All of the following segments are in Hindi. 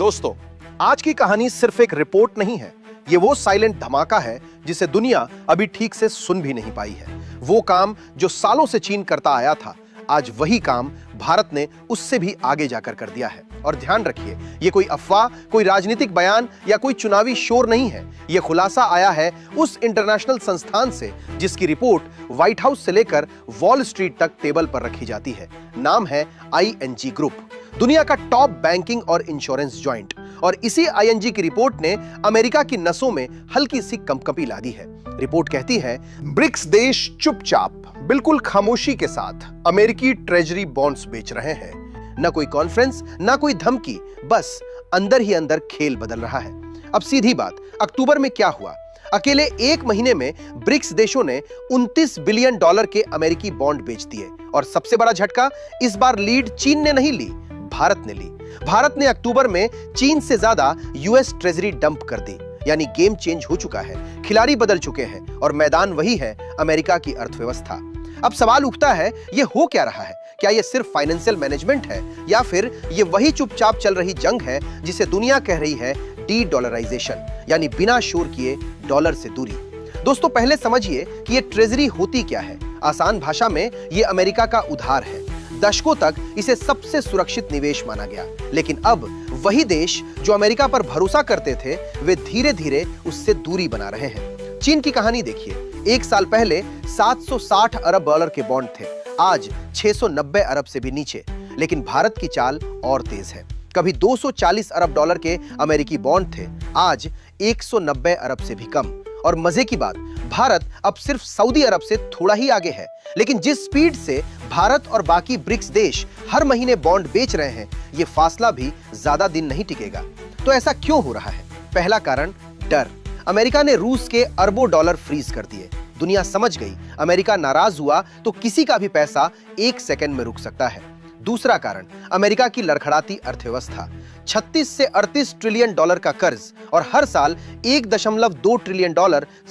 दोस्तों, आज की कहानी सिर्फ एक रिपोर्ट नहीं है। ये वो साइलेंट धमाका है जिसे दुनिया अभी ठीक से सुन भी नहीं पाई है। वो काम जो सालों से चीन करता आया था, आज वही काम भारत ने उससे भी आगे जाकर कर दिया है। और ध्यान रखिए, ये कोई अफवाह, कोई राजनीतिक बयान या कोई चुनावी शोर नहीं है। ये खुलासा आया है उस इंटरनेशनल संस्थान से जिसकी रिपोर्ट व्हाइट हाउस से लेकर वॉल स्ट्रीट तक टेबल पर रखी जाती है। नाम है ING ग्रुप, दुनिया का टॉप बैंकिंग और इंश्योरेंस जॉइंट। और इसी ING की रिपोर्ट ने अमेरिका की नसों में हल्की सी कंपकपी ला दी है। रिपोर्ट कहती है, ब्रिक्स देश चुपचाप, बिल्कुल खामोशी के साथ अमेरिकी ट्रेजरी बॉन्ड्स बेच रहे हैं। न कोई कॉन्फ्रेंस, न कोई धमकी, बस अंदर ही अंदर खेल बदल रहा है। अब सीधी बात, अक्टूबर में क्या हुआ? अकेले एक महीने में ब्रिक्स देशों ने $29 बिलियन के अमेरिकी बॉन्ड बेच दिए। और सबसे बड़ा झटका, इस बार लीड चीन ने नहीं ली, भारत ने ली। भारत ने अक्टूबर में चीन से ज्यादा US ट्रेजरी डंप कर दी। यानी गेम चेंज हो चुका है, खिलाड़ी बदल चुके हैं और मैदान वही है, अमेरिका की अर्थव्यवस्था। अब सवाल उठता है, ये हो क्या रहा है? क्या ये सिर्फ फाइनेंशियल मैनेजमेंट है या फिर ये वही चुपचाप चल रही जंग है जिसे दुनिया कह रही है डी-डॉलराइजेशन, यानी बिना शोर किए डॉलर से दूरी। दोस्तों, पहले समझिए कि ये ट्रेजरी होती क्या है। आसान भाषा में ये अमेरिका का उधार है। दशकों तक इसे सबसे सुरक्षित निवेश माना गया, लेकिन अब वही देश जो अमेरिका पर भरोसा करते थे, वे धीरे धीरे उससे दूरी बना रहे हैं। चीन की कहानी देखिए, एक साल पहले $760 अरब के बॉन्ड थे, आज 690 अरब से भी नीचे। लेकिन भारत की चाल और तेज है। कभी $240 अरब के अमेरिकी बॉन्ड थे, आज 190 अरब से भी कम। और मजे की बात, भारत अब सिर्फ सऊदी अरब से थोड़ा ही आगे है। लेकिन जिस स्पीड से भारत और बाकी ब्रिक्स देश हर महीने बॉन्ड बेच रहे हैं, ये फासला भी ज्यादा दिन नहीं टिकेगा। तो ऐसा क्यों हो रहा है? पहला कारण, डर। अमेरिका ने रूस के अरबों डॉलर फ्रीज कर दिए। दुनिया समझ गई, अमेरिका नाराज हुआ तो किसी का भी पैसा एक सेकंड में रुक सकता है। दूसरा कारण, अमेरिका की लड़खड़ाती अर्थव्यवस्था। 36 से 38 ट्रिलियन डॉलर का कर्ज और हर साल $1.2 ट्रिलियन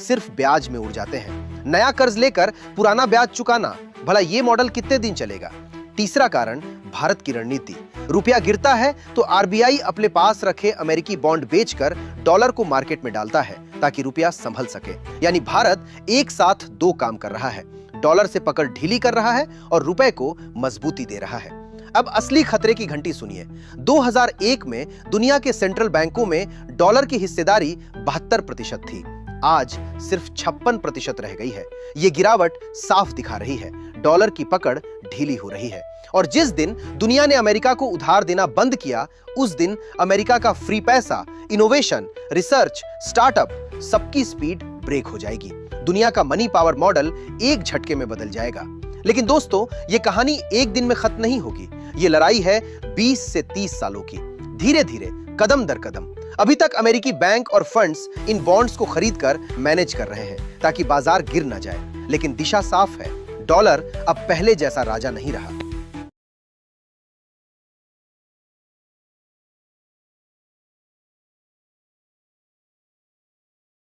सिर्फ ब्याज में उड़ जाते हैं। नया कर्ज लेकर पुराना ब्याज चुकाना, भला ये मॉडल कितने दिन चलेगा? तीसरा कारण, भारत की रणनीति। रुपया गिरता है तो RBI अपने पास रखे अमेरिकी बॉन्ड बेचकर डॉलर को मार्केट में डालता है ताकि रुपया संभल सके। यानी भारत एक साथ दो काम कर रहा है, डॉलर से पकड़ ढीली कर रहा है और रुपए को मजबूती दे रहा है। अब असली खतरे की घंटी सुनिए। 2001 में दुनिया के सेंट्रल बैंकों में डॉलर की हिस्सेदारी 72% थी, आज सिर्फ 56% रह गई है। ये गिरावट साफ दिखा रही है, डॉलर की पकड़ ढीली हो रही है। और जिस दिन दुनिया ने अमेरिका को उधार देना बंद किया, उस दिन अमेरिका का फ्री पैसा, इनोवेशन, रिसर्च, स्टार्टअप, सबकी स्पीड ब्रेक हो जाएगी। दुनिया का मनी पावर मॉडल एक झटके में बदल जाएगा। लेकिन दोस्तों, ये कहानी एक दिन में खत्म नहीं होगी। ये लड़ाई है 20 से 30 सालों की, धीरे धीरे, कदम दर कदम। अभी तक अमेरिकी बैंक और फंड्स इन बॉन्ड्स को खरीदकर मैनेज कर रहे हैं ताकि बाजार गिर ना जाए। लेकिन दिशा साफ है, डॉलर अब पहले जैसा राजा नहीं रहा।